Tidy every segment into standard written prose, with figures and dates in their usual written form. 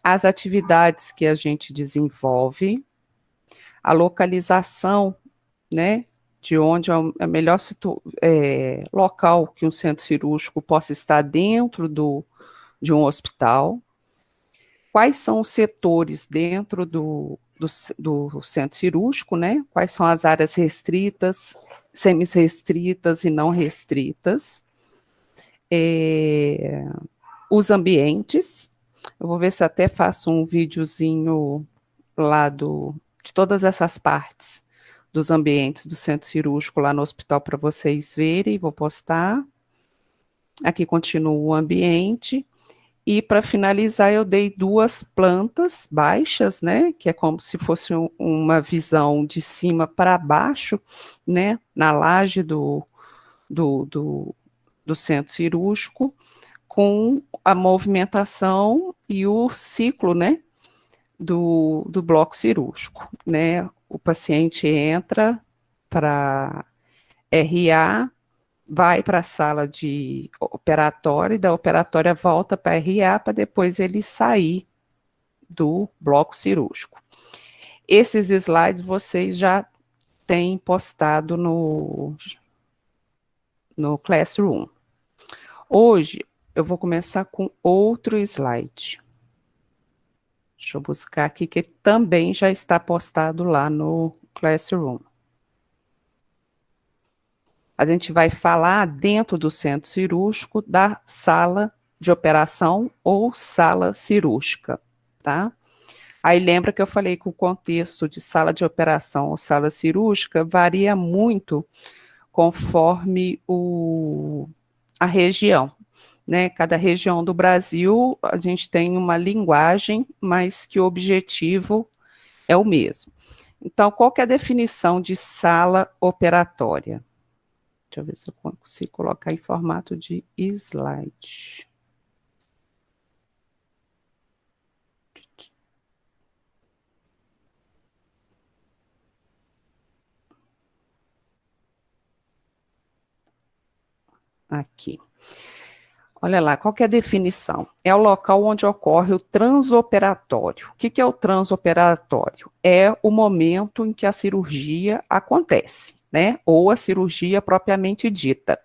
as atividades que a gente desenvolve, a localização, né, de onde é o melhor local que um centro cirúrgico possa estar dentro de um hospital, quais são os setores dentro do centro cirúrgico, né, quais são as áreas restritas, semi-restritas e não restritas, os ambientes. Eu vou ver se eu até faço um videozinho lá de todas essas partes dos ambientes do centro cirúrgico lá no hospital para vocês verem, vou postar. Aqui continua o ambiente. E para finalizar, eu dei 2 plantas baixas, né? Que é como se fosse uma visão de cima para baixo, né? Na laje do centro cirúrgico, com a movimentação e o ciclo, né? Do bloco cirúrgico, né? O paciente entra para RA, vai para a sala de operatório, e da operatória volta para RA para depois ele sair do bloco cirúrgico. Esses slides vocês já têm postado no Classroom. Hoje eu vou começar com outro slide. Deixa eu buscar aqui, que também já está postado lá no Classroom. A gente vai falar dentro do centro cirúrgico da sala de operação ou sala cirúrgica, tá? Aí lembra que eu falei que o contexto de sala de operação ou sala cirúrgica varia muito conforme a região, né? Cada região do Brasil, a gente tem uma linguagem, mas que o objetivo é o mesmo. Então, qual que é a definição de sala operatória? Deixa eu ver se eu consigo colocar em formato de slide. Aqui. Olha lá, qual que é a definição? É o local onde ocorre o transoperatório. O que é o transoperatório? É o momento em que a cirurgia acontece, né? Ou a cirurgia propriamente dita.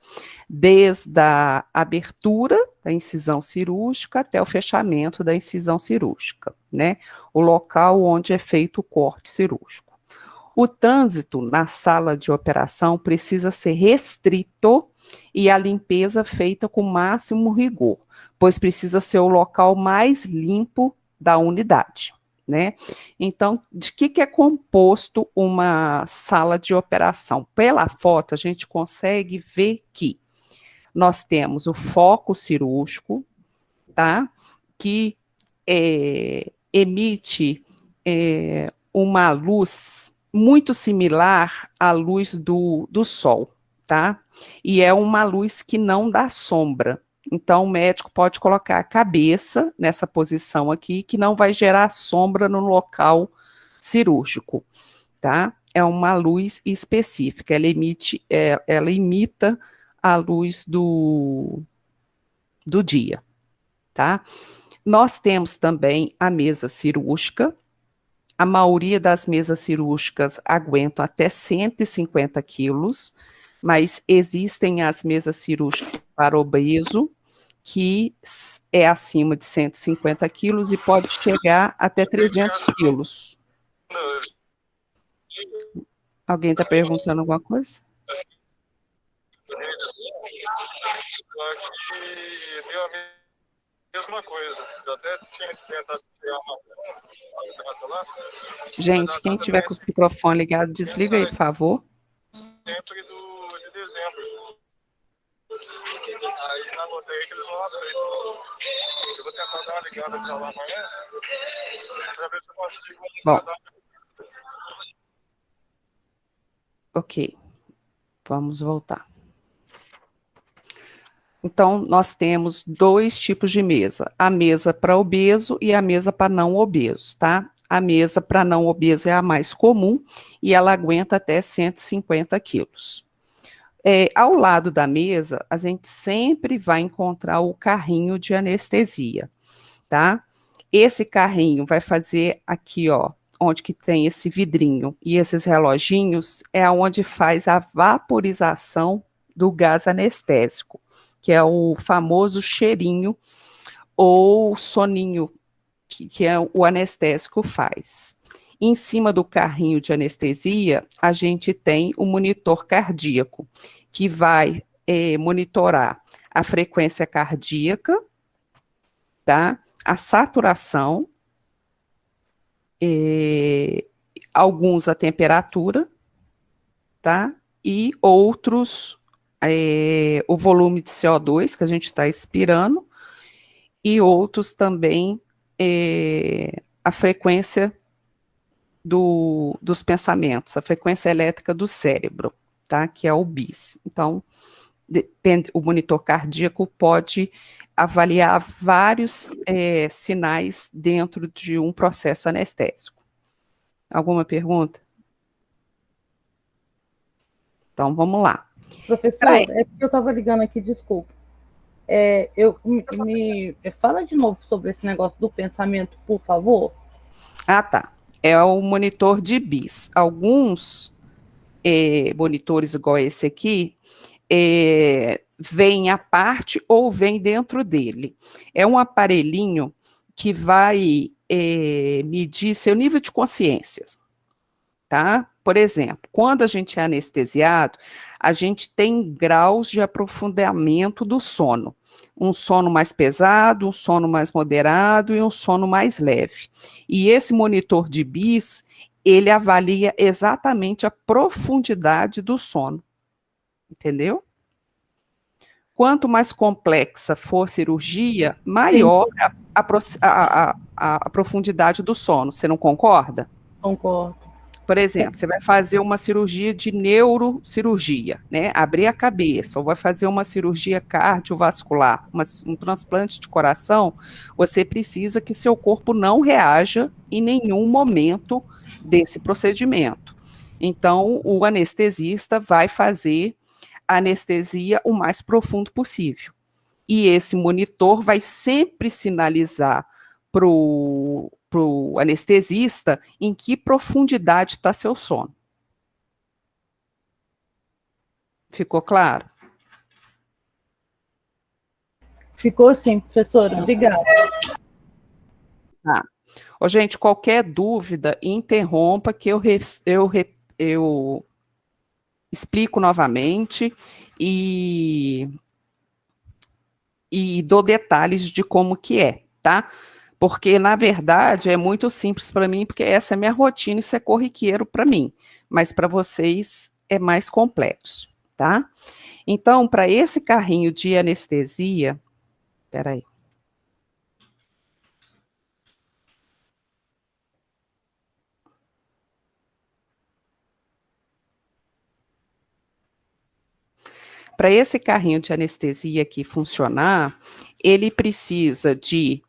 Desde a abertura da incisão cirúrgica até o fechamento da incisão cirúrgica, né? O local onde é feito o corte cirúrgico. O trânsito na sala de operação precisa ser restrito e a limpeza feita com máximo rigor, pois precisa ser o local mais limpo da unidade, né? Então, de que é composto uma sala de operação? Pela foto, a gente consegue ver que nós temos o foco cirúrgico, tá? Que emite uma luz muito similar à luz do sol, tá? E é uma luz que não dá sombra. Então, o médico pode colocar a cabeça nessa posição aqui, que não vai gerar sombra no local cirúrgico, tá? É uma luz específica, ela imita a luz do dia, tá? Nós temos também a mesa cirúrgica. A maioria das mesas cirúrgicas aguentam até 150 quilos, mas existem as mesas cirúrgicas para obeso, que é acima de 150 quilos e pode chegar até 300 quilos. Alguém está perguntando alguma coisa? Deu a mesma coisa. Eu até tinha tentado criar uma lá. Gente, quem tiver com o microfone ligado, desliga aí, por favor. Dentro de dezembro. Aí na loteria que eles não aceitam. Eu vou tentar dar uma ligada para lá amanhã para ver se eu consigo. Bom. Ok. Vamos voltar. Então, nós temos 2 tipos de mesa, a mesa para obeso e a mesa para não obeso, tá? A mesa para não obeso é a mais comum e ela aguenta até 150 quilos. Ao lado da mesa, a gente sempre vai encontrar o carrinho de anestesia, tá? Esse carrinho vai fazer aqui, ó, onde que tem esse vidrinho e esses reloginhos, é onde faz a vaporização do gás anestésico, que é o famoso cheirinho ou soninho que é o anestésico faz. Em cima do carrinho de anestesia, a gente tem o monitor cardíaco, que vai monitorar a frequência cardíaca, tá? A saturação, alguns a temperatura, tá? E outros, o volume de CO2 que a gente está expirando, e outros também a frequência dos pensamentos, a frequência elétrica do cérebro, tá? Que é o BIS. Então, o monitor cardíaco pode avaliar vários sinais dentro de um processo anestésico. Alguma pergunta? Então, vamos lá. Professor, é porque eu estava ligando aqui, desculpa. Fala de novo sobre esse negócio do pensamento, por favor. Ah, tá. É o monitor de BIS. Alguns monitores igual esse aqui, vem à parte ou vem dentro dele. É um aparelhinho que vai medir seu nível de consciência, tá? Por exemplo, quando a gente é anestesiado, a gente tem graus de aprofundamento do sono. Um sono mais pesado, um sono mais moderado e um sono mais leve. E esse monitor de BIS, ele avalia exatamente a profundidade do sono. Entendeu? Quanto mais complexa for a cirurgia, maior a profundidade do sono. Você não concorda? Concordo. Por exemplo, você vai fazer uma cirurgia de neurocirurgia, né? Abrir a cabeça, ou vai fazer uma cirurgia cardiovascular, um transplante de coração, você precisa que seu corpo não reaja em nenhum momento desse procedimento. Então, o anestesista vai fazer a anestesia o mais profundo possível. E esse monitor vai sempre sinalizar para o anestesista em que profundidade está seu sono. Ficou claro? Ficou sim, professora. Obrigada. Tá. Ô, gente, qualquer dúvida, interrompa que eu explico novamente e dou detalhes de como que é, tá? Porque, na verdade, é muito simples para mim, porque essa é minha rotina, isso é corriqueiro para mim, mas para vocês é mais complexo, tá? Então, para esse carrinho de anestesia, peraí. Para esse carrinho de anestesia aqui funcionar, ele precisa de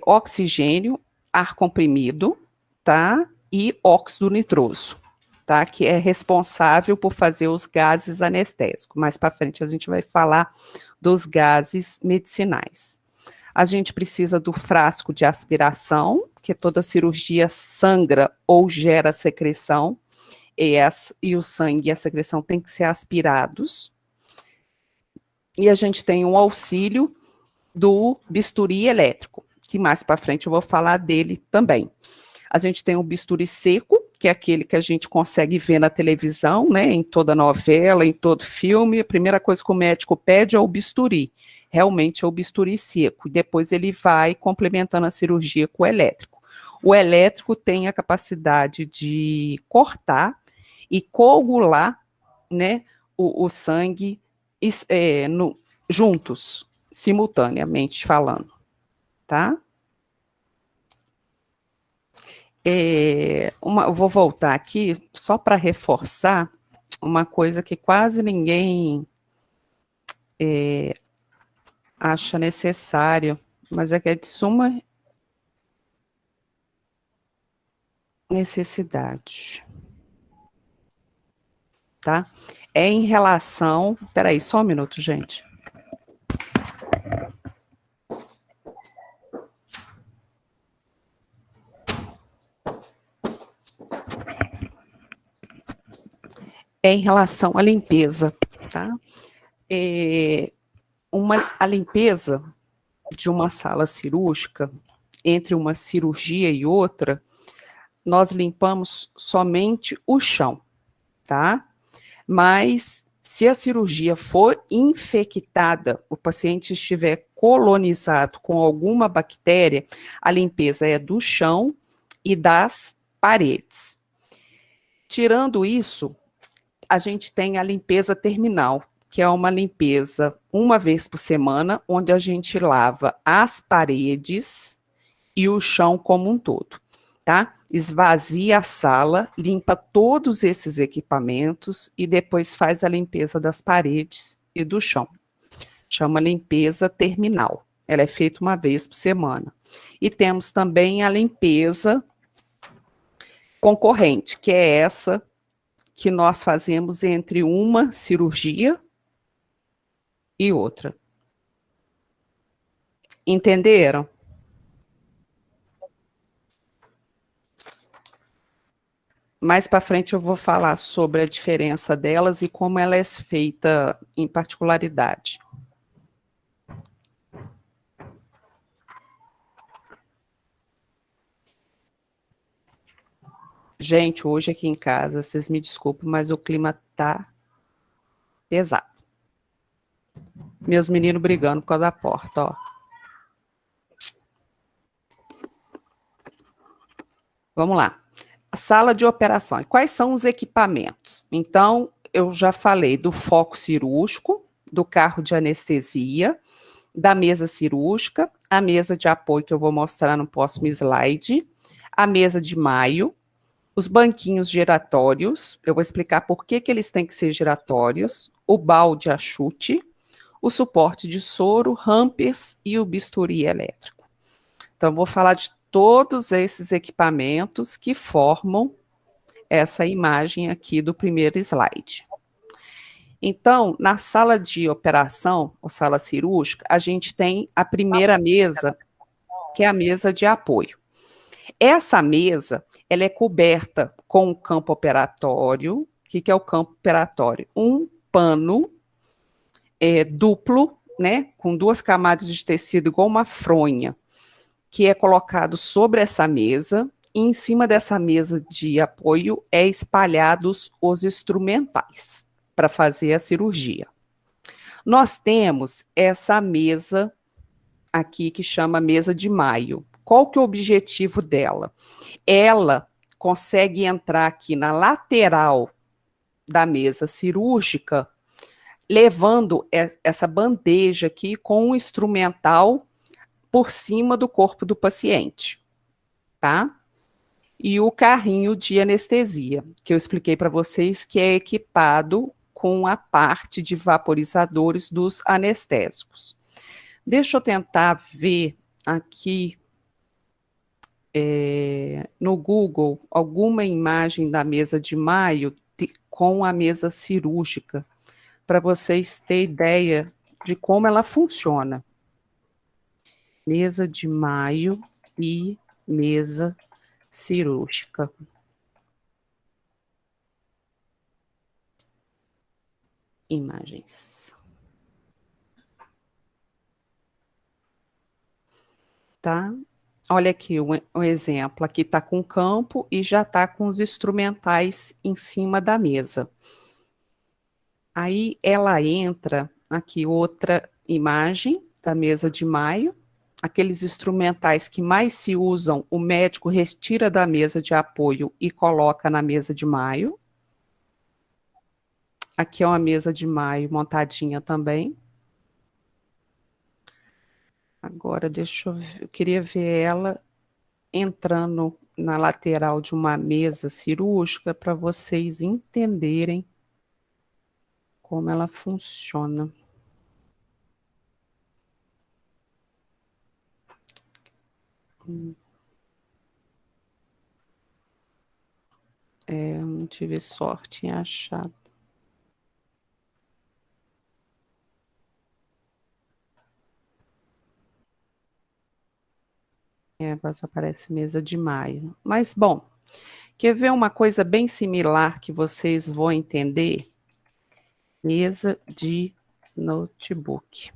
oxigênio, ar comprimido, tá? E óxido nitroso, tá? Que é responsável por fazer os gases anestésicos. Mais para frente a gente vai falar dos gases medicinais. A gente precisa do frasco de aspiração, que toda cirurgia sangra ou gera secreção, e o sangue e a secreção têm que ser aspirados. E a gente tem um auxílio do bisturi elétrico, que mais para frente eu vou falar dele também. A gente tem o bisturi seco, que é aquele que a gente consegue ver na televisão, né, em toda novela, em todo filme. A primeira coisa que o médico pede é o bisturi. Realmente é o bisturi seco. E depois ele vai complementando a cirurgia com o elétrico. O elétrico tem a capacidade de cortar e coagular, né, o sangue juntos, simultaneamente falando, tá? Eu vou voltar aqui só para reforçar uma coisa que quase ninguém acha necessário, mas é que é de suma necessidade, tá? É em relação... Peraí, só um minuto, gente. é em relação à limpeza, tá? A limpeza de uma sala cirúrgica, entre uma cirurgia e outra, nós limpamos somente o chão, tá? Mas se a cirurgia for infectada, o paciente estiver colonizado com alguma bactéria, a limpeza é do chão e das paredes. Tirando isso, a gente tem a limpeza terminal, que é uma limpeza uma vez por semana, onde a gente lava as paredes e o chão como um todo, tá? Esvazia a sala, limpa todos esses equipamentos e depois faz a limpeza das paredes e do chão. Chama limpeza terminal. Ela é feita uma vez por semana. E temos também a limpeza concorrente, que é essa que nós fazemos entre uma cirurgia e outra. Entenderam? Mais para frente eu vou falar sobre a diferença delas e como ela é feita em particularidade. Gente, hoje aqui em casa, vocês me desculpem, mas o clima tá pesado. Meus meninos brigando por causa da porta, ó. Vamos lá. A sala de operações. Quais são os equipamentos? Então, eu já falei do foco cirúrgico, do carro de anestesia, da mesa cirúrgica, a mesa de apoio que eu vou mostrar no próximo slide, a mesa de maio, os banquinhos giratórios, eu vou explicar por que eles têm que ser giratórios, o balde a chute, o suporte de soro, rampers e o bisturi elétrico. Então, vou falar de todos esses equipamentos que formam essa imagem aqui do primeiro slide. Então, na sala de operação, ou sala cirúrgica, a gente tem a primeira mesa, que é a mesa de apoio. Essa mesa, ela é coberta com um campo operatório. O que é o campo operatório? Um pano duplo, né, com 2 camadas de tecido igual uma fronha, que é colocado sobre essa mesa, e em cima dessa mesa de apoio é espalhados os instrumentais para fazer a cirurgia. Nós temos essa mesa aqui que chama mesa de maio. Qual que é o objetivo dela? Ela consegue entrar aqui na lateral da mesa cirúrgica, levando essa bandeja aqui com um instrumental por cima do corpo do paciente, tá? E o carrinho de anestesia, que eu expliquei para vocês, que é equipado com a parte de vaporizadores dos anestésicos. Deixa eu tentar ver aqui no Google alguma imagem da mesa de maio com a mesa cirúrgica, para vocês terem ideia de como ela funciona. Mesa de maio e mesa cirúrgica. Imagens. Tá? Olha aqui um exemplo. Aqui está com o campo e já está com os instrumentais em cima da mesa. Aí ela entra, aqui outra imagem da mesa de maio. Aqueles instrumentais que mais se usam, o médico retira da mesa de apoio e coloca na mesa de maio. Aqui é uma mesa de maio montadinha também. Agora, deixa eu ver, eu queria ver ela entrando na lateral de uma mesa cirúrgica para vocês entenderem como ela funciona. Eu não tive sorte em achar. Agora só aparece mesa de maio. Mas, bom, Quer ver uma coisa bem similar que vocês vão entender? Mesa de notebook.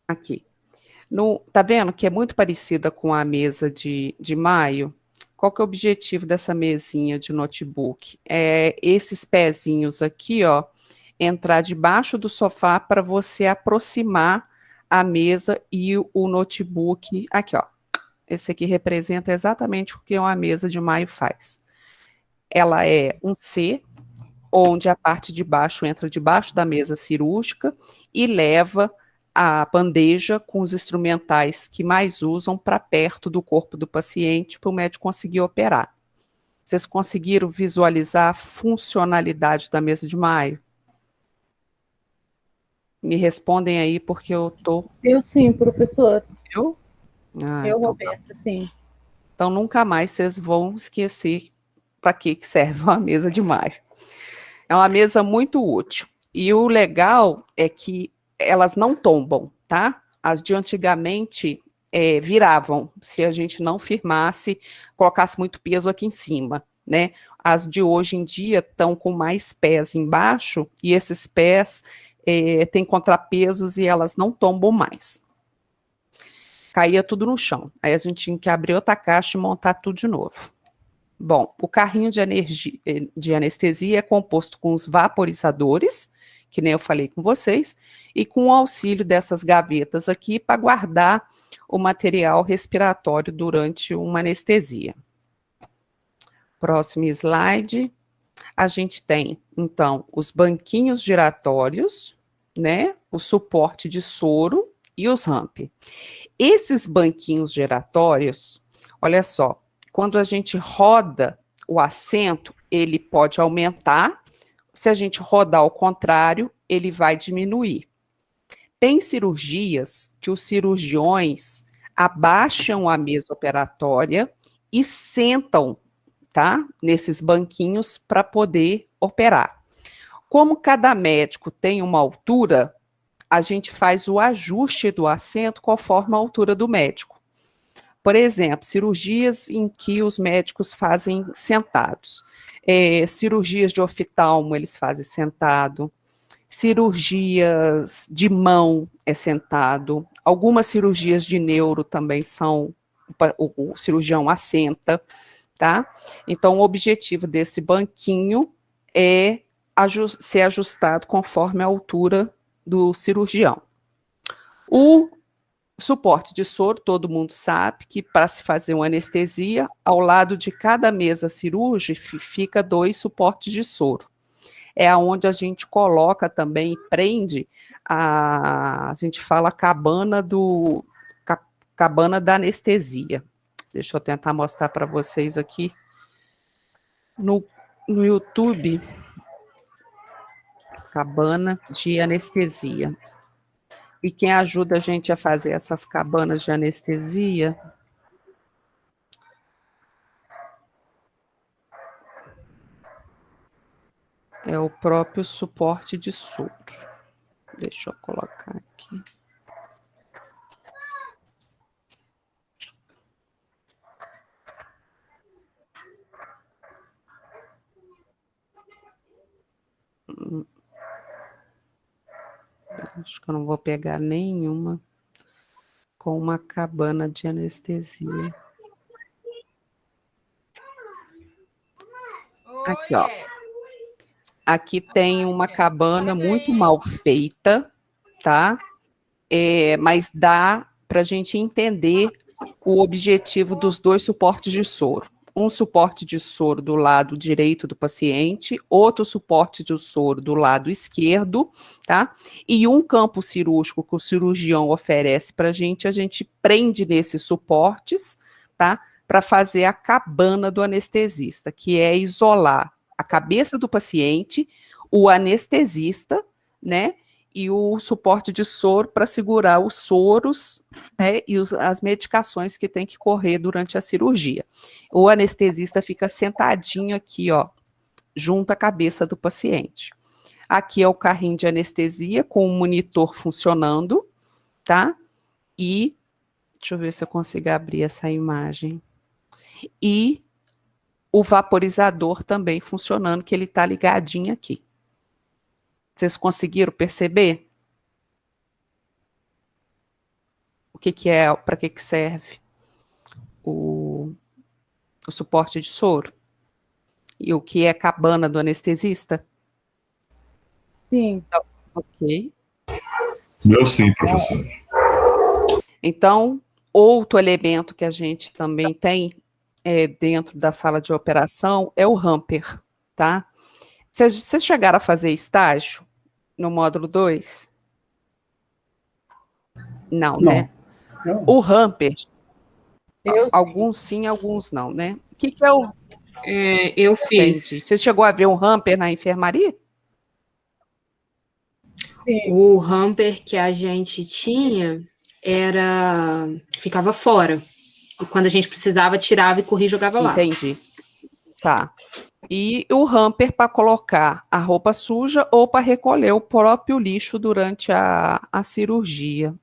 Aqui. Tá vendo que é muito parecida com a mesa de maio? Qual que é o objetivo dessa mesinha de notebook? É esses pezinhos aqui, ó, entrar debaixo do sofá para você aproximar a mesa e o notebook. Aqui, ó. Esse aqui representa exatamente o que uma mesa de maio faz. Ela é um C, onde a parte de baixo entra debaixo da mesa cirúrgica e leva a bandeja com os instrumentais que mais usam para perto do corpo do paciente para o médico conseguir operar. Vocês conseguiram visualizar a funcionalidade da mesa de maio? Me respondem aí, porque eu tô... Eu sim, professor. Eu? Ah, Eu, então, Roberta, sim. então nunca mais vocês vão esquecer para que serve uma mesa de maio. É uma mesa muito útil. E o legal é que elas não tombam, tá? As de antigamente viravam, se a gente não firmasse, colocasse muito peso aqui em cima, né? As de hoje em dia estão com mais pés embaixo, e esses pés têm contrapesos e elas não tombam mais. Caía tudo no chão. Aí a gente tinha que abrir outra caixa e montar tudo de novo. Bom, o carrinho de anestesia é composto com os vaporizadores, que nem eu falei com vocês, e com o auxílio dessas gavetas aqui para guardar o material respiratório durante uma anestesia. Próximo slide. A gente tem, então, os banquinhos giratórios, né? O suporte de soro e os ramp. Esses banquinhos giratórios, olha só, quando a gente roda o assento, ele pode aumentar. Se a gente rodar ao contrário, ele vai diminuir. Tem cirurgias que os cirurgiões abaixam a mesa operatória e sentam, tá? Nesses banquinhos para poder operar. Como cada médico tem uma altura, a gente faz o ajuste do assento conforme a altura do médico. Por exemplo, cirurgias em que os médicos fazem sentados. Cirurgias de oftalmo, eles fazem sentado. Cirurgias de mão é sentado. Algumas cirurgias de neuro também são, o cirurgião assenta, tá? Então, o objetivo desse banquinho é ser ajustado conforme a altura do cirurgião. O suporte de soro, todo mundo sabe que para se fazer uma anestesia, ao lado de cada mesa cirúrgica fica 2 suportes de soro. É onde a gente coloca também e prende a gente fala cabana da anestesia. Deixa eu tentar mostrar para vocês aqui no YouTube, cabana de anestesia. E quem ajuda a gente a fazer essas cabanas de anestesia é o próprio suporte de soro. Deixa eu colocar aqui. Acho que eu não vou pegar nenhuma com uma cabana de anestesia. Aqui, ó. Aqui tem uma cabana muito mal feita, tá? Mas dá para a gente entender o objetivo dos 2 suportes de soro. Um suporte de soro do lado direito do paciente, outro suporte de soro do lado esquerdo, tá? E um campo cirúrgico que o cirurgião oferece para a gente prende nesses suportes, tá? Para fazer a cabana do anestesista, que é isolar a cabeça do paciente, o anestesista, né? E o suporte de soro para segurar os soros, né, e as medicações que tem que correr durante a cirurgia. O anestesista fica sentadinho aqui, ó, junto à cabeça do paciente. Aqui é o carrinho de anestesia com o monitor funcionando, tá? E Deixa eu ver se eu consigo abrir essa imagem. E o vaporizador também funcionando, que ele está ligadinho aqui. Vocês conseguiram perceber? O que que é, para que que serve o suporte de soro? E o que é cabana do anestesista? Sim. Ok. Deu sim, professor. Então, outro elemento que a gente também tem dentro da sala de operação é o hamper, tá? Vocês chegaram a fazer estágio no módulo 2? Não, né? Não. O hamper, Eu alguns sim, alguns não, né? O que que é o... Eu Entendi. fiz. Você chegou a ver um hamper na enfermaria? sim. O hamper que a gente tinha ficava fora. E quando a gente precisava, tirava e corria e jogava lá. Entendi. Tá. E o hamper para colocar a roupa suja ou para recolher o próprio lixo durante a cirurgia.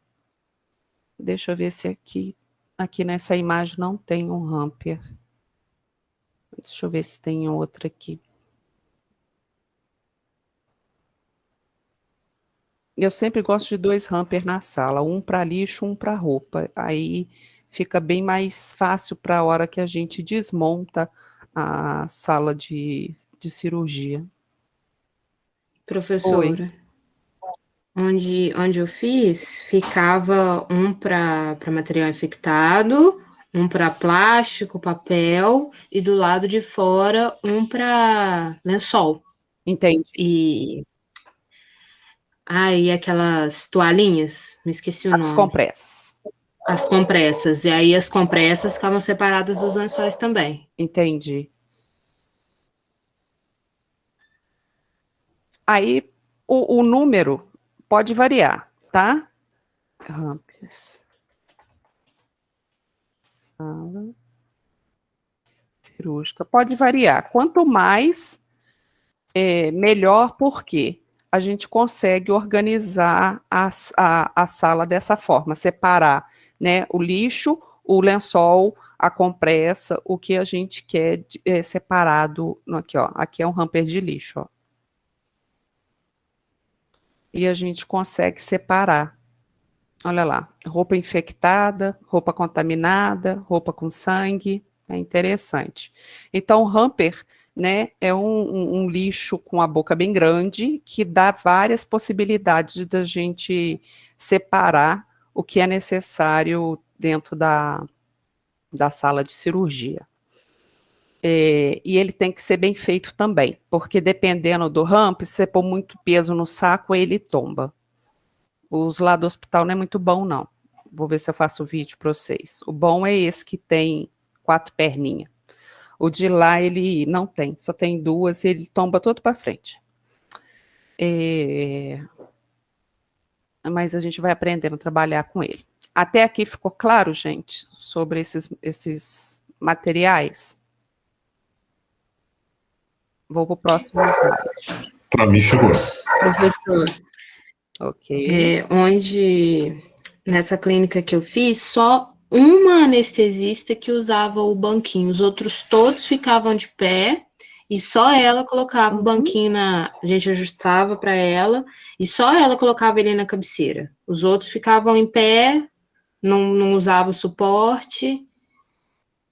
Deixa eu ver se aqui nessa imagem não tem um hamper. Deixa eu ver se tem outra aqui. Eu sempre gosto de 2 hampers na sala, um para lixo, um para roupa. Aí fica bem mais fácil para a hora que a gente desmonta a sala de cirurgia. Professora, onde eu fiz, ficava um para material infectado, um para plástico, papel, e do lado de fora, um para lençol. Entendi. E aquelas toalhinhas, me esqueci o As nome. compressas. As compressas. E aí as compressas ficavam separadas dos lençóis também. Entendi. Aí o número pode variar, tá? Hampers. Sala cirúrgica. Pode variar. Quanto mais, melhor, porque a gente consegue organizar a sala dessa forma, separar, né, o lixo, o lençol, a compressa, o que a gente quer separado. Aqui, ó. Aqui é um hamper de lixo, ó. E a gente consegue separar. Olha lá, roupa infectada, roupa contaminada, roupa com sangue, é interessante. Então, o hamper, né, é um lixo com a boca bem grande, que dá várias possibilidades da gente separar o que é necessário dentro da sala de cirurgia. E ele tem que ser bem feito também, porque dependendo do hamper, se você pôr muito peso no saco, ele tomba. Os lá do hospital não é muito bom, não. Vou ver se eu faço o vídeo para vocês. O bom é esse que tem 4 perninhas. O de lá, ele não tem, só tem 2 e ele tomba todo para frente. Mas a gente vai aprendendo a trabalhar com ele. Até aqui ficou claro, gente, sobre esses materiais? Vou para o próximo slide. Para mim, chegou. Professor, Ok. nessa clínica que eu fiz, só uma anestesista que usava o banquinho, os outros todos ficavam de pé e só ela colocava o banquinho a gente ajustava para ela e só ela colocava ele na cabeceira. Os outros ficavam em pé, não usavam suporte.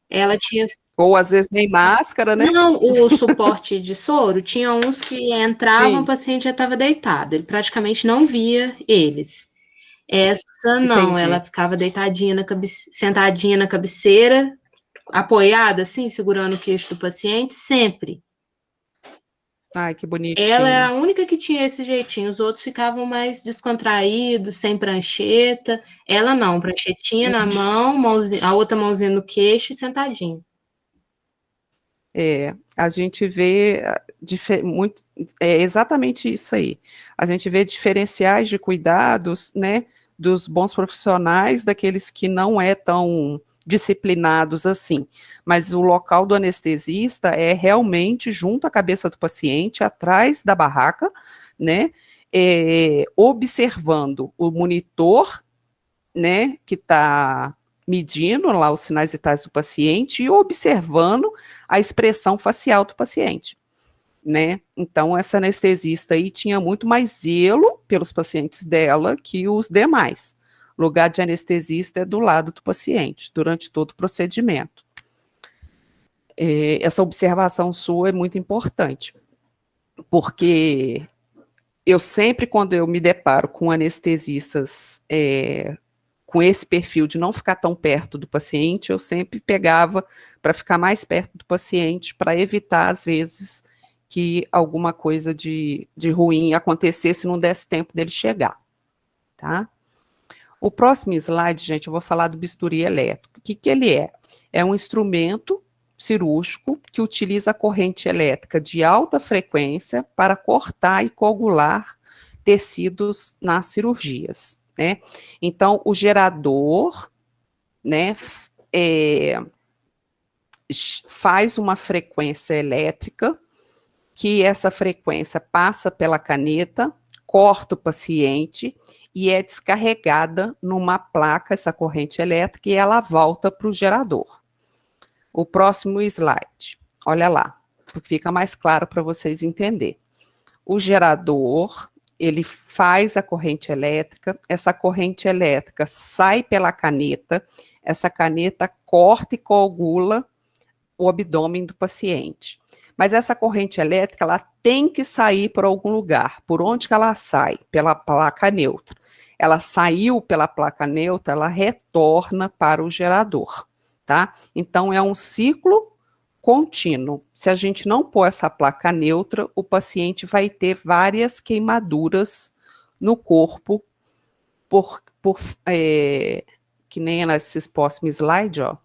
Ela tinha Ou às vezes nem máscara, né? Não, o suporte de soro, tinha uns que entravam, Sim. o paciente já estava deitado, ele praticamente não via eles. Essa não, Entendi. ela ficava deitadinha sentadinha na cabeceira, apoiada assim, segurando o queixo do paciente, sempre. Ai, que bonitinho. Ela era a única que tinha esse jeitinho, os outros ficavam mais descontraídos, sem prancheta. Ela não, pranchetinha na mão, a outra mãozinha no queixo e sentadinha. A gente vê exatamente isso aí. A gente vê diferenciais de cuidados, né, dos bons profissionais, daqueles que não é tão disciplinados assim. Mas o local do anestesista é realmente junto à cabeça do paciente, atrás da barraca, né, observando o monitor, né, que está medindo lá os sinais vitais do paciente e observando a expressão facial do paciente, né? Então, essa anestesista aí tinha muito mais zelo pelos pacientes dela que os demais. O lugar de anestesista é do lado do paciente, durante todo o procedimento. Essa observação sua é muito importante, porque eu sempre, quando eu me deparo com anestesistas com esse perfil de não ficar tão perto do paciente, eu sempre pegava para ficar mais perto do paciente, para evitar, às vezes, que alguma coisa de ruim acontecesse e não desse tempo dele chegar, tá? O próximo slide, gente, eu vou falar do bisturi elétrico. O que ele é? É um instrumento cirúrgico que utiliza a corrente elétrica de alta frequência para cortar e coagular tecidos nas cirurgias, né? Então, o gerador, né, faz uma frequência elétrica, que essa frequência passa pela caneta, corta o paciente e é descarregada numa placa, essa corrente elétrica, e ela volta para o gerador. O próximo slide, olha lá, porque fica mais claro para vocês entenderem. O gerador, ele faz a corrente elétrica, essa corrente elétrica sai pela caneta, essa caneta corta e coagula o abdômen do paciente. Mas essa corrente elétrica, ela tem que sair por algum lugar. Por onde que ela sai? Pela placa neutra. Ela saiu pela placa neutra, ela retorna para o gerador, tá? Então, é um ciclo contínuo. Se a gente não pôr essa placa neutra, o paciente vai ter várias queimaduras no corpo, que nem nesses próximos slides, ó,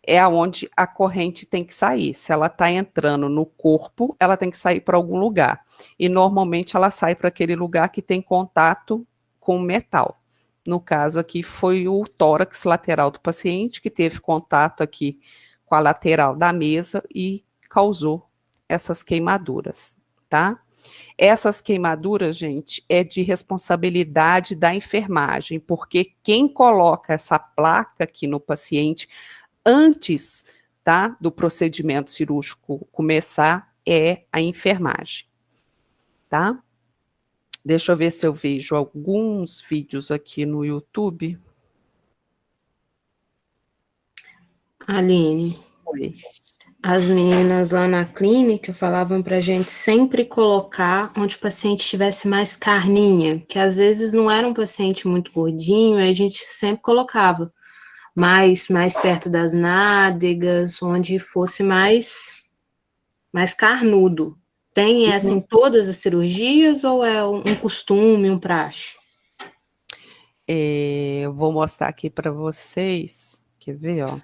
é aonde a corrente tem que sair. Se ela está entrando no corpo, ela tem que sair para algum lugar. E normalmente ela sai para aquele lugar que tem contato com o metal. No caso aqui foi o tórax lateral do paciente, que teve contato aqui com a lateral da mesa e causou essas queimaduras, tá? Essas queimaduras, gente, é de responsabilidade da enfermagem, porque quem coloca essa placa aqui no paciente antes, tá, do procedimento cirúrgico começar é a enfermagem, tá? Deixa eu ver se eu vejo alguns vídeos aqui no YouTube. Aline, Oi. as meninas lá na clínica falavam pra gente sempre colocar onde o paciente tivesse mais carninha, que às vezes não era um paciente muito gordinho, aí a gente sempre colocava mais perto das nádegas, onde fosse mais carnudo. Tem essa em todas as cirurgias ou é um costume, um praxe? Eu vou mostrar aqui para vocês. Quer ver, ó?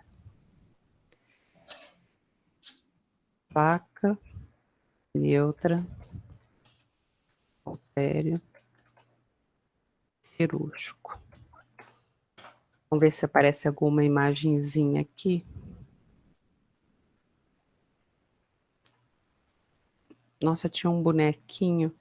Placa neutra, artério cirúrgico. Vamos ver se aparece alguma imagenzinha aqui. Nossa, tinha um bonequinho.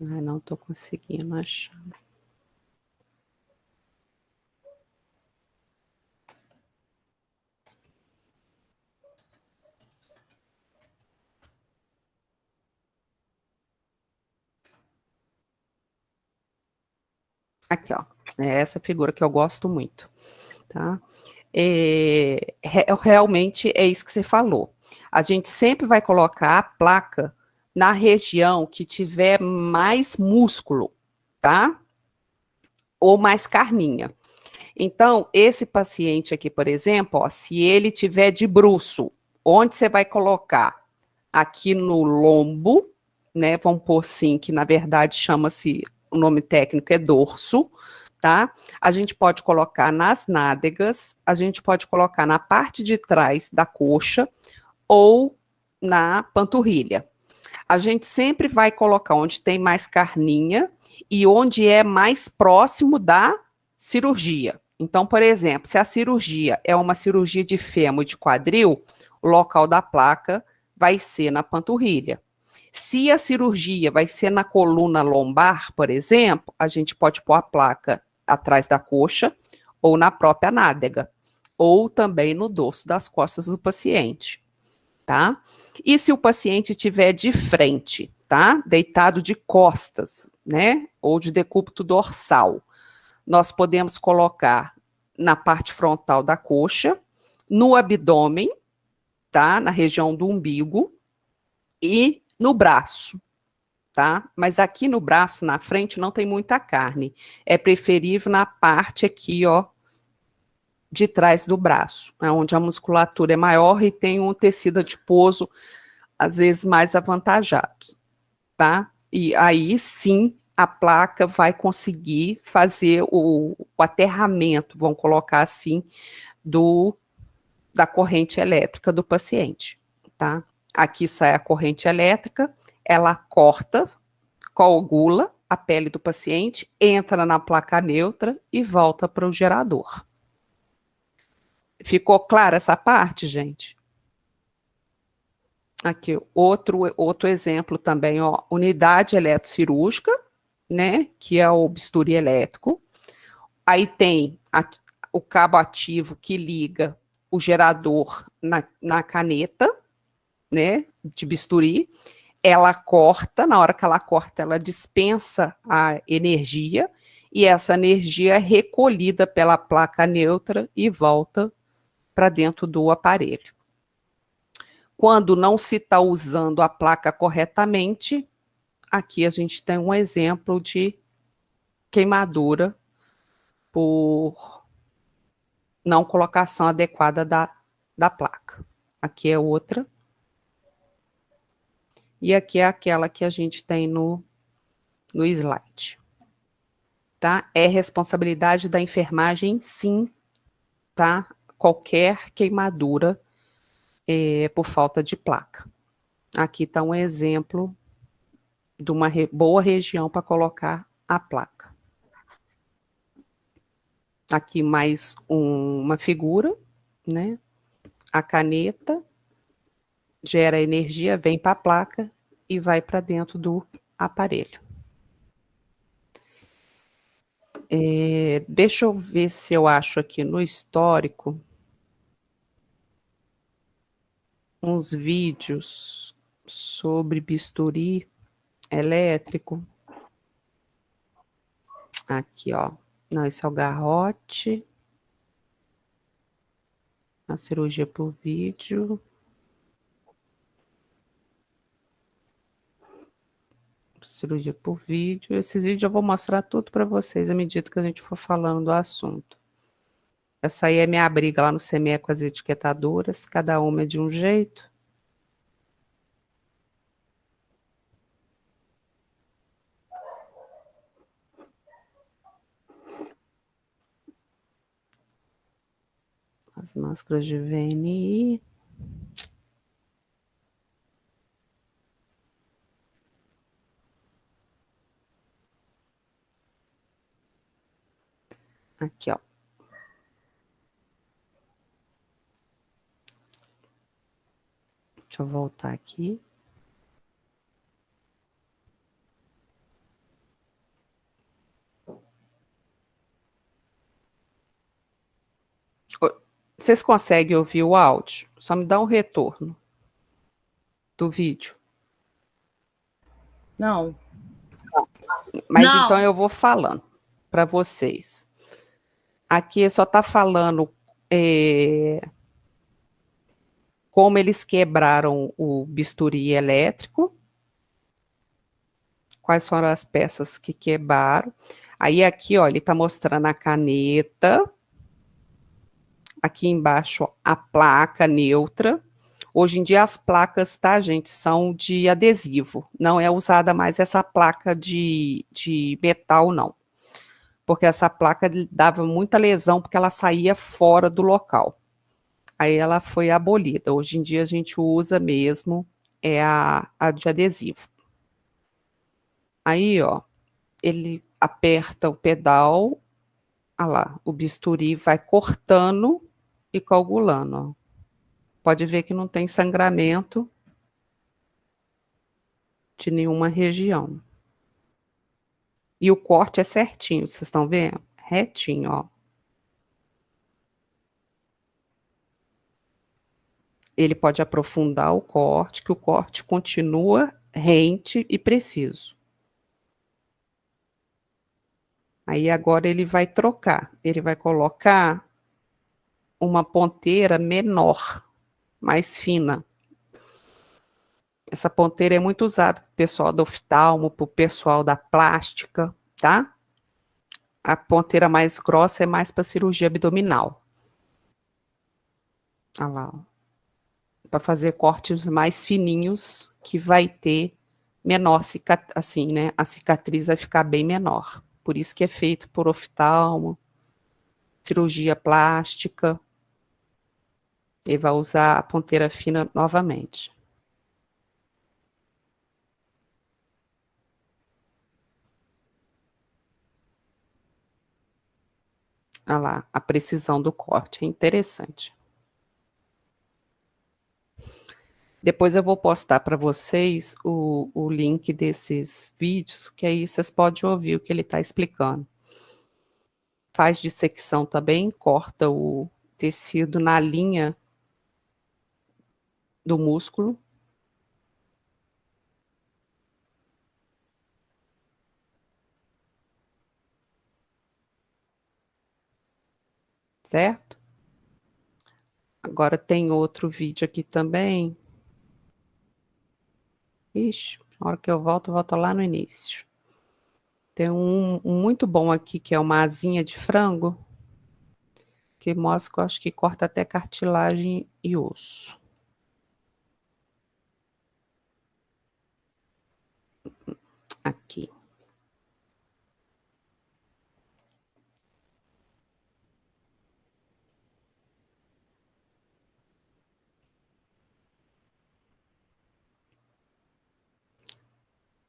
Ai, não estou conseguindo achar. Aqui, ó. É essa figura que eu gosto muito, tá? Realmente é isso que você falou. A gente sempre vai colocar a placa na região que tiver mais músculo, tá? Ou mais carninha. Então, esse paciente aqui, por exemplo, ó, se ele tiver de bruço, onde você vai colocar? Aqui no lombo, né? Vamos pôr assim, que na verdade chama-se, o nome técnico é dorso, tá? A gente pode colocar nas nádegas, a gente pode colocar na parte de trás da coxa ou na panturrilha. A gente sempre vai colocar onde tem mais carninha e onde é mais próximo da cirurgia. Então, por exemplo, se a cirurgia é uma cirurgia de fêmur e de quadril, o local da placa vai ser na panturrilha. Se a cirurgia vai ser na coluna lombar, por exemplo, a gente pode pôr a placa atrás da coxa ou na própria nádega, ou também no dorso das costas do paciente, tá? E se o paciente estiver de frente, tá? Deitado de costas, né? Ou de decúbito dorsal, nós podemos colocar na parte frontal da coxa, no abdômen, tá? Na região do umbigo e no braço, tá? Mas aqui no braço, na frente, não tem muita carne. É preferível na parte aqui, ó, de trás do braço, né, onde a musculatura é maior e tem um tecido adiposo, às vezes, mais avantajado, tá? E aí, sim, a placa vai conseguir fazer o aterramento, vamos colocar assim, da corrente elétrica do paciente, tá? Aqui sai a corrente elétrica, ela corta, coagula a pele do paciente, entra na placa neutra e volta para o gerador. Ficou clara essa parte, gente? Aqui, outro exemplo também, ó, unidade eletrocirúrgica, né, que é o bisturi elétrico. Aí tem o cabo ativo que liga o gerador na caneta, né, de bisturi. Ela corta, na hora que ela corta, ela dispensa a energia, e essa energia é recolhida pela placa neutra e volta para dentro do aparelho. Quando não se está usando a placa corretamente, aqui a gente tem um exemplo de queimadura por não colocação adequada da placa. Aqui é outra. E aqui é aquela que a gente tem no slide. Tá? É responsabilidade da enfermagem, sim, tá? Qualquer queimadura por falta de placa. Aqui está um exemplo de uma boa região para colocar a placa. Aqui mais uma figura, né? A caneta gera energia, vem para a placa e vai para dentro do aparelho. Deixa eu ver se eu acho aqui no histórico uns vídeos sobre bisturi elétrico. Aqui, ó. Não, esse é o garrote. A cirurgia por vídeo. Cirurgia por vídeo. Esses vídeos eu vou mostrar tudo para vocês à medida que a gente for falando do assunto. Essa aí é minha briga lá no CME com as etiquetadoras, cada uma é de um jeito. As máscaras de VNI. Aqui, ó. Deixa eu voltar aqui. Vocês conseguem ouvir o áudio? Só me dá um retorno do vídeo. Não. Mas Não. então eu vou falando para vocês. Aqui só está falando como eles quebraram o bisturi elétrico, quais foram as peças que quebraram. Aí aqui, ó, ele está mostrando a caneta, aqui embaixo a placa neutra. Hoje em dia as placas, tá, gente, são de adesivo, não é usada mais essa placa de metal, não. Porque essa placa dava muita lesão, porque ela saía fora do local. Aí ela foi abolida. Hoje em dia a gente usa mesmo a de adesivo. Aí, ó, ele aperta o pedal Olha lá, o bisturi vai cortando e coagulando, ó. Pode ver que não tem sangramento de nenhuma região. E o corte é certinho, vocês estão vendo? Retinho, ó. Ele pode aprofundar o corte, que o corte continua rente e preciso. Aí agora ele vai trocar, ele vai colocar uma ponteira menor, mais fina. Essa ponteira é muito usada para o pessoal do oftalmo, para o pessoal da plástica, tá? A ponteira mais grossa é mais para cirurgia abdominal. Olha lá, para fazer cortes mais fininhos, que vai ter menor cicatriz, assim, né? A cicatriz vai ficar bem menor. Por isso que é feito por oftalmo, cirurgia plástica. Ele vai usar a ponteira fina novamente. Olha lá, a precisão do corte, é interessante. Depois eu vou postar para vocês o link desses vídeos, que aí vocês podem ouvir o que ele está explicando. Faz dissecção também, corta o tecido na linha do músculo. Certo? Agora tem outro vídeo aqui também. Ixi, na hora que eu volto lá no início. Tem um muito bom aqui, que é uma asinha de frango, que mostra que eu acho que corta até cartilagem e osso. Aqui.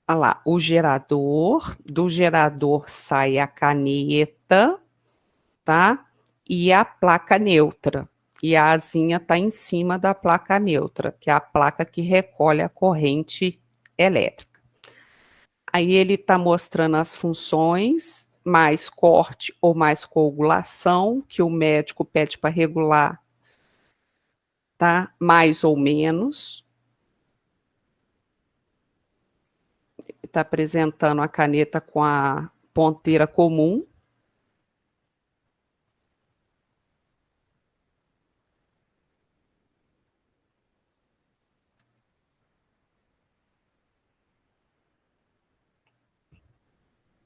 Olha lá, o gerador, do gerador sai a caneta, tá? E a placa neutra. E a asinha está em cima da placa neutra, que é a placa que recolhe a corrente elétrica. Aí ele está mostrando as funções, mais corte ou mais coagulação, que o médico pede para regular, tá? Mais ou menos. Está apresentando a caneta com a ponteira comum.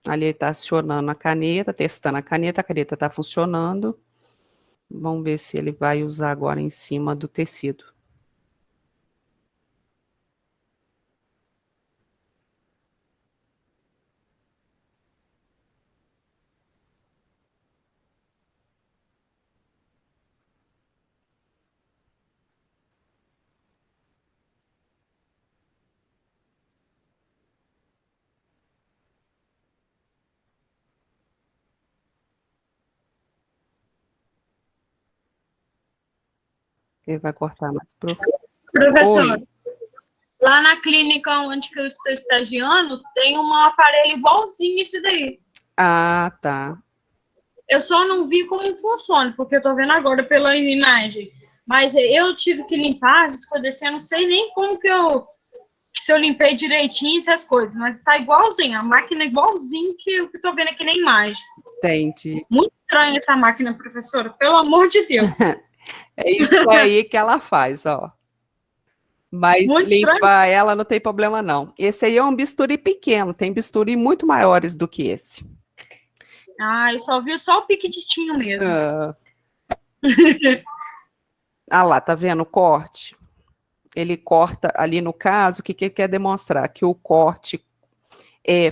Ali ele está acionando a caneta, testando a caneta está funcionando. Vamos ver se ele vai usar agora em cima do tecido. Ele vai cortar mais profundo. Professor, Oi. lá na clínica onde que eu estou estagiando, tem um aparelho igualzinho esse daí. Ah, tá. Eu só não vi como funciona, porque eu estou vendo agora pela imagem. Mas eu tive que limpar as coisas, eu não sei nem como se eu limpei direitinho essas coisas, mas está igualzinho, a máquina é igualzinho que eu estou vendo aqui na imagem. Entendi. Muito estranha essa máquina, professora, pelo amor de Deus. É isso aí que ela faz, ó. Mas Muito estranho. limpar ela não tem problema, não. Esse aí é um bisturi pequeno, tem bisturi muito maiores do que esse. Ah, eu só vi só o piquititinho mesmo. Ah lá, tá vendo o corte? Ele corta ali no caso, o que ele quer demonstrar? Que o corte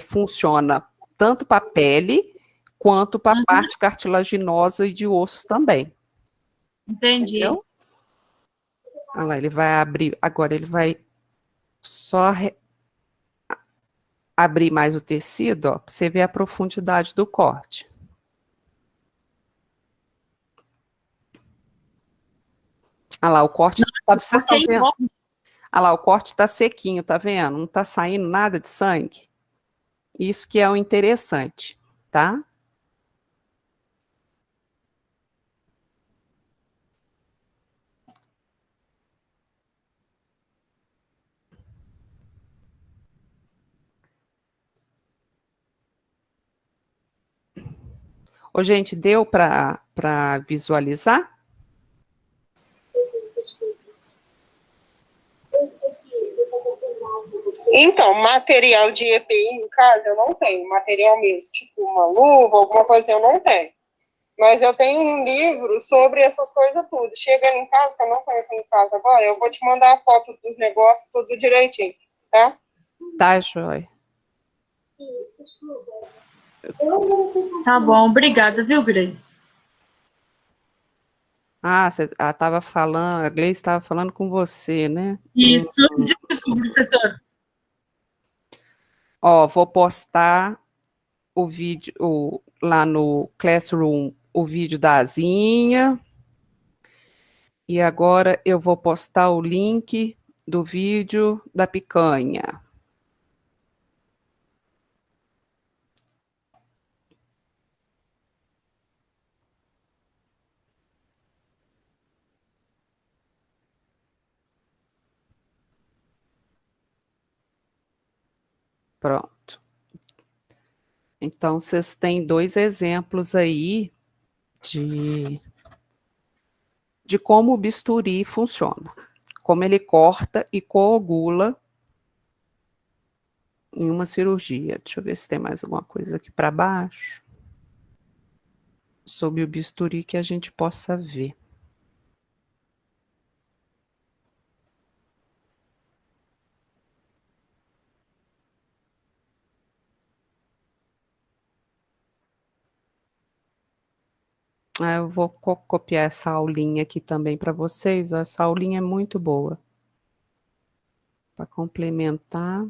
funciona tanto para a pele, quanto para a parte cartilaginosa e de ossos também. Entendi. Entendeu? Olha lá, ele vai abrir, agora ele vai só abrir mais o tecido, ó, para você ver a profundidade do corte. Ah lá, o corte, vocês estão Porque vendo? envolve. Ah lá, o corte está sequinho, tá vendo? Não está saindo nada de sangue. Isso que é o interessante, tá? Ô, gente, deu para visualizar? Então, material de EPI em casa eu não tenho. Material mesmo, tipo uma luva, alguma coisa eu não tenho. Mas eu tenho um livro sobre essas coisas tudo. Chega em casa, que eu não tenho aqui em casa agora, eu vou te mandar a foto dos negócios tudo direitinho, tá? Tá, joia. Tá bom, obrigada, viu, Grace? Ah, você estava falando, a Gleice estava falando com você, né? Isso. Desculpa, professor. Ó, vou postar o vídeo lá no Classroom, o vídeo da asinha. E agora eu vou postar o link do vídeo da picanha. Pronto. Então, vocês têm 2 exemplos aí de como o bisturi funciona. Como ele corta e coagula em uma cirurgia. Deixa eu ver se tem mais alguma coisa aqui para baixo. Sobre o bisturi que a gente possa ver. Eu vou copiar essa aulinha aqui também para vocês. Ó, essa aulinha é muito boa. Para complementar.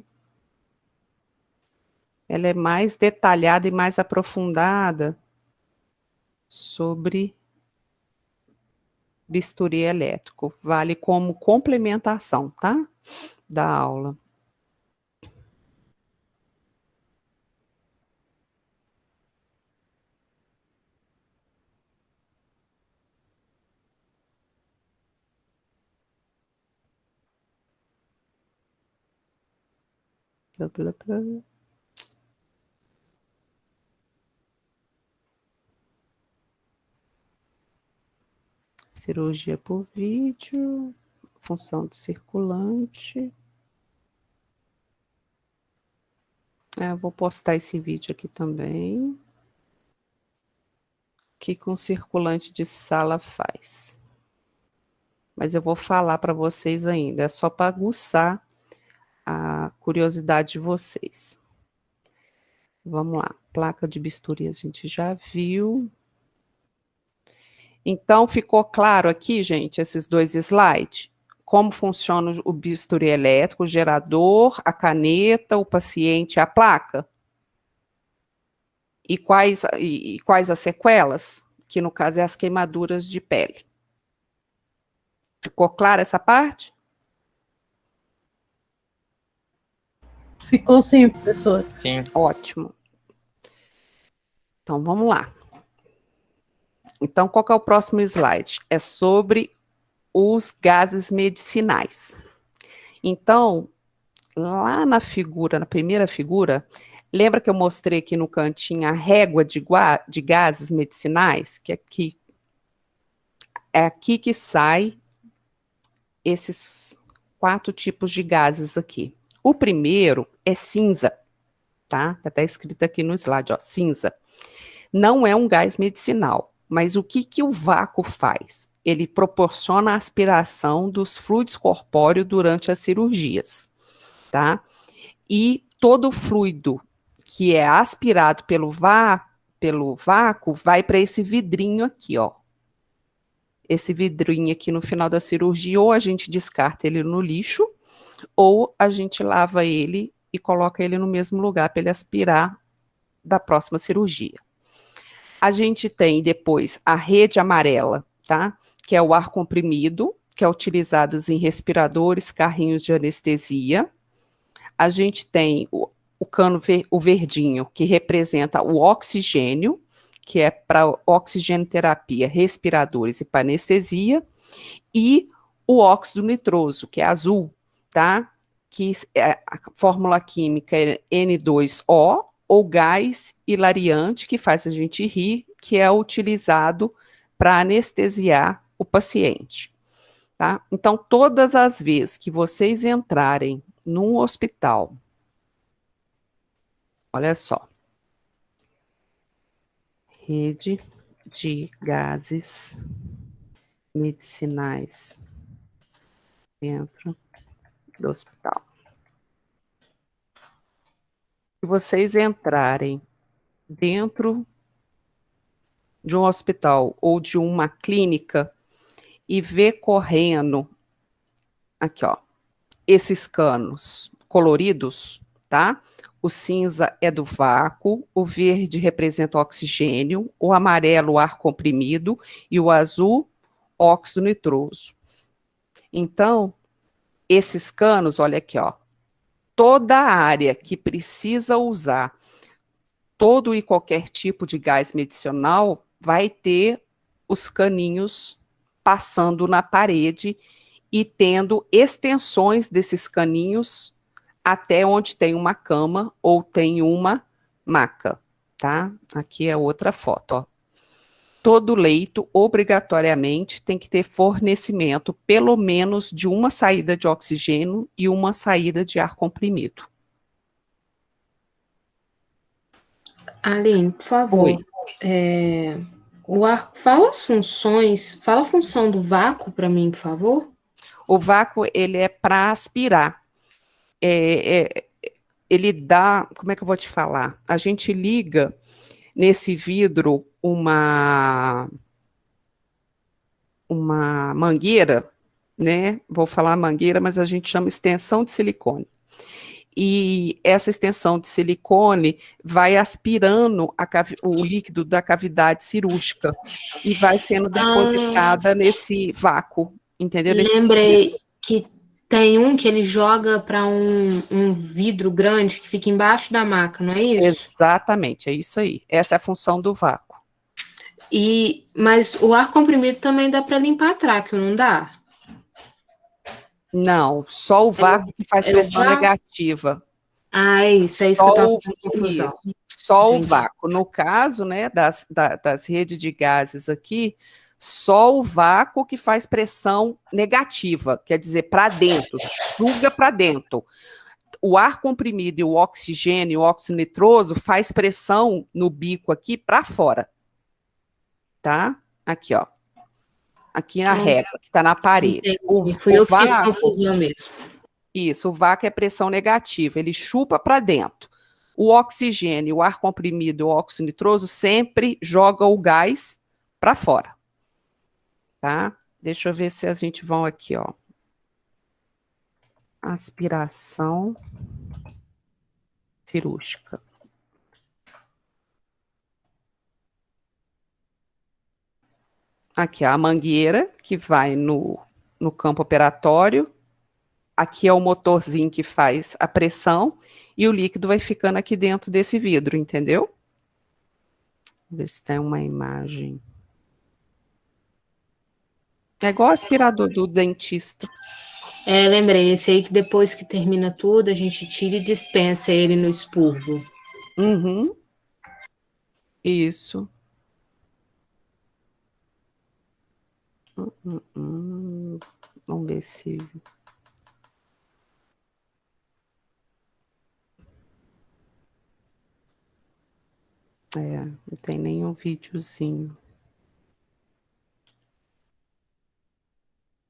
Ela é mais detalhada e mais aprofundada sobre bisturi elétrico. Vale como complementação, tá? Da aula. Blá, blá, blá. Cirurgia por vídeo, função do circulante. Eu vou postar esse vídeo aqui também. O que um circulante de sala faz? Mas eu vou falar para vocês ainda, é só para aguçar a curiosidade de vocês. Vamos lá, placa de bisturi a gente já viu. Então, ficou claro aqui, gente, esses 2 slides? Como funciona o bisturi elétrico, o gerador, a caneta, o paciente e a placa? E quais as sequelas? Que no caso é as queimaduras de pele. Ficou clara essa parte? Ficou sim, professor. Sim. Ótimo. Então, vamos lá. Então, qual que é o próximo slide? É sobre os gases medicinais. Então, lá na figura, na primeira figura, lembra que eu mostrei aqui no cantinho a régua de gases medicinais? Que é aqui que sai esses 4 tipos de gases aqui. O primeiro é cinza, tá? Tá até escrito aqui no slide, ó, cinza. Não é um gás medicinal, mas o que o vácuo faz? Ele proporciona a aspiração dos fluidos corpóreos durante as cirurgias, tá? E todo fluido que é aspirado pelo vácuo vai para esse vidrinho aqui, ó. Esse vidrinho aqui no final da cirurgia, ou a gente descarta ele no lixo, ou a gente lava ele e coloca ele no mesmo lugar para ele aspirar da próxima cirurgia. A gente tem depois a rede amarela, tá? Que é o ar comprimido, que é utilizado em respiradores, carrinhos de anestesia. A gente tem o cano, o verdinho, que representa o oxigênio, que é para oxigenoterapia, respiradores e para anestesia, e o óxido nitroso, que é azul, tá? Que a fórmula química é N2O, ou gás hilariante, que faz a gente rir, que é utilizado para anestesiar o paciente, tá? Então, todas as vezes que vocês entrarem num hospital, olha só, rede de gases medicinais dentro do hospital. Se vocês entrarem dentro de um hospital ou de uma clínica e ver correndo, aqui ó, esses canos coloridos, tá? O cinza é do vácuo, o verde representa o oxigênio, o amarelo, o ar comprimido, e o azul, óxido nitroso. Então, esses canos, olha aqui, ó, toda a área que precisa usar todo e qualquer tipo de gás medicinal vai ter os caninhos passando na parede e tendo extensões desses caninhos até onde tem uma cama ou tem uma maca, tá? Aqui é outra foto, ó. Todo leito, obrigatoriamente, tem que ter fornecimento, pelo menos, de uma saída de oxigênio e uma saída de ar comprimido. Aline, por favor, Oi. fala as funções, fala a função do vácuo para mim, por favor. O vácuo, ele é para aspirar. Ele dá, como é que eu vou te falar? A gente liga nesse vidro uma mangueira, né? Vou falar mangueira, mas a gente chama extensão de silicone. E essa extensão de silicone vai aspirando o líquido da cavidade cirúrgica e vai sendo depositada nesse vácuo, entendeu? Lembrei que tem um que ele joga para um vidro grande que fica embaixo da maca, não é isso? Exatamente, é isso aí. Essa é a função do vácuo. Mas o ar comprimido também dá para limpar tráqueo, não dá? Não, só o vácuo que faz É o pressão vácuo? negativa. Ah, é isso que eu Só estava o, fazendo confusão. isso, só o Entendi. vácuo. No caso, né, das redes de gases aqui, só o vácuo que faz pressão negativa, quer dizer, para dentro, suga para dentro. O ar comprimido e o oxigênio, o óxido nitroso, faz pressão no bico aqui para fora. Tá? Aqui, ó. Aqui na régua, que está na parede. Entendi. Fui O eu que fiz vácuo, confusão mesmo. isso, o vácuo é pressão negativa, ele chupa para dentro. O oxigênio, o ar comprimido, o óxido nitroso sempre joga o gás para fora. Tá? Deixa eu ver se a gente vai aqui, ó. Aspiração cirúrgica. Aqui, ó, a mangueira que vai no campo operatório. Aqui é o motorzinho que faz a pressão e o líquido vai ficando aqui dentro desse vidro, entendeu? Vamos ver se tem uma imagem. É igual o aspirador do dentista. Lembrei, esse aí que depois que termina tudo, a gente tira e dispensa ele no expurgo. Uhum. Isso. Vamos ver se... não tem nenhum videozinho.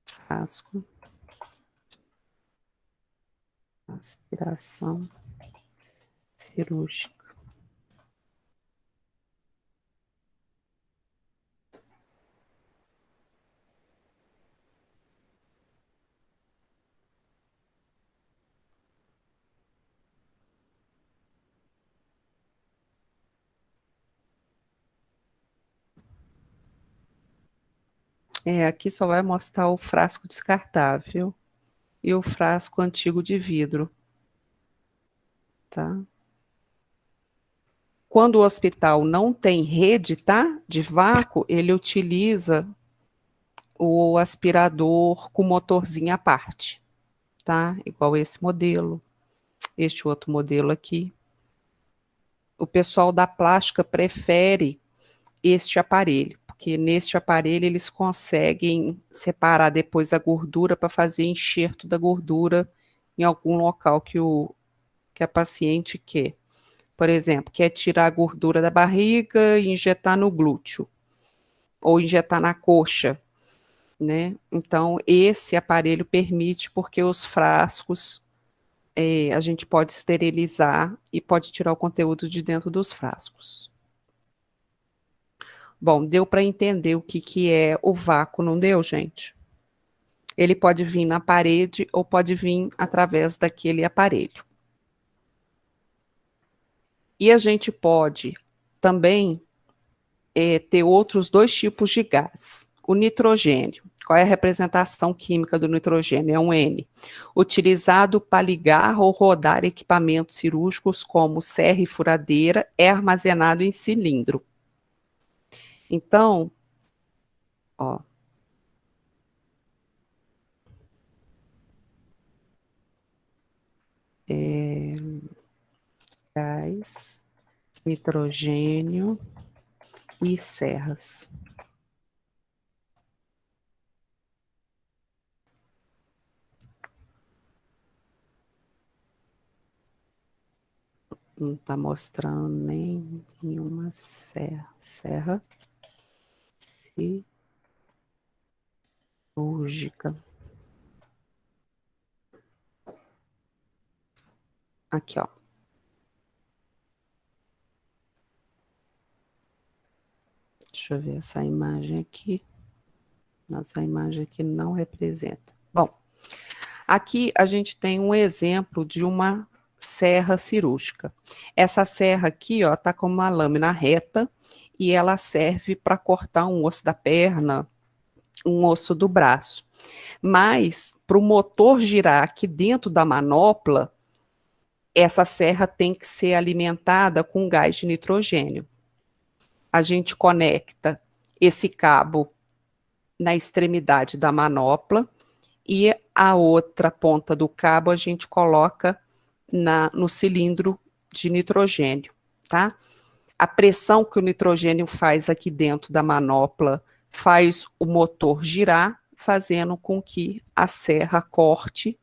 Frasco. Aspiração cirúrgica. Aqui só vai mostrar o frasco descartável e o frasco antigo de vidro, tá? Quando o hospital não tem rede, tá, de vácuo, ele utiliza o aspirador com motorzinho à parte, tá? Igual esse modelo, este outro modelo aqui. O pessoal da plástica prefere este aparelho, porque neste aparelho eles conseguem separar depois a gordura para fazer enxerto da gordura em algum local que a paciente quer. Por exemplo, quer tirar a gordura da barriga e injetar no glúteo, ou injetar na coxa, né? Então, esse aparelho permite, porque os frascos a gente pode esterilizar e pode tirar o conteúdo de dentro dos frascos. Bom, deu para entender o que é o vácuo, não deu, gente? Ele pode vir na parede ou pode vir através daquele aparelho. E a gente pode também ter outros dois tipos de gás. O nitrogênio. Qual é a representação química do nitrogênio? É um N. Utilizado para ligar ou rodar equipamentos cirúrgicos como serra e furadeira, é armazenado em cilindro. Então, ó. Gás, nitrogênio e serras. Não está mostrando nem nenhuma serra cirúrgica. Aqui, ó. Deixa eu ver essa imagem aqui. Nossa, a imagem aqui não representa. Bom, aqui a gente tem um exemplo de uma serra cirúrgica. Essa serra aqui, ó, tá com uma lâmina reta e ela serve para cortar um osso da perna, um osso do braço. Mas, para o motor girar aqui dentro da manopla, essa serra tem que ser alimentada com gás de nitrogênio. A gente conecta esse cabo na extremidade da manopla e a outra ponta do cabo a gente coloca no cilindro de nitrogênio, tá? A pressão que o nitrogênio faz aqui dentro da manopla faz o motor girar, fazendo com que a serra corte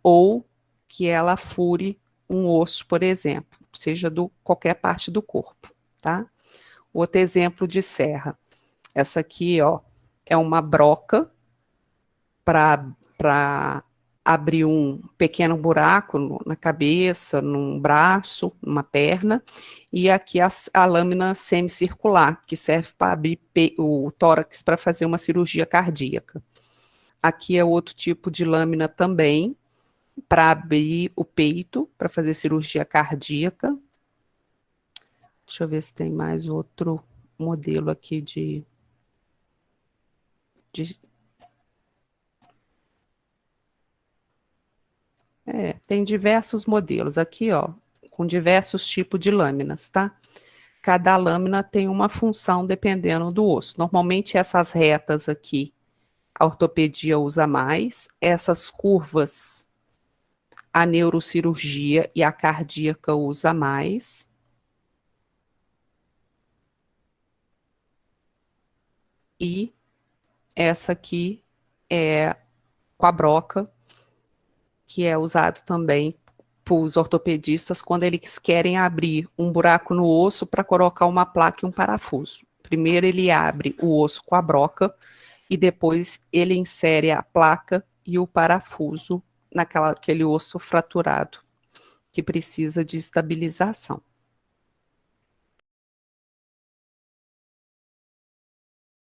ou que ela fure um osso, por exemplo, seja qualquer parte do corpo, tá? Outro exemplo de serra. Essa aqui, ó, é uma broca para abrir um pequeno buraco na cabeça, num braço, numa perna, e aqui a lâmina semicircular, que serve para abrir o tórax para fazer uma cirurgia cardíaca. Aqui é outro tipo de lâmina também, para abrir o peito, para fazer cirurgia cardíaca. Deixa eu ver se tem mais outro modelo aqui tem diversos modelos aqui, ó, com diversos tipos de lâminas, tá? Cada lâmina tem uma função dependendo do osso. Normalmente essas retas aqui, a ortopedia usa mais, essas curvas, a neurocirurgia e a cardíaca usa mais. E essa aqui é com a broca, que é usado também para os ortopedistas quando eles querem abrir um buraco no osso para colocar uma placa e um parafuso. Primeiro ele abre o osso com a broca e depois ele insere a placa e o parafuso naquele osso fraturado que precisa de estabilização.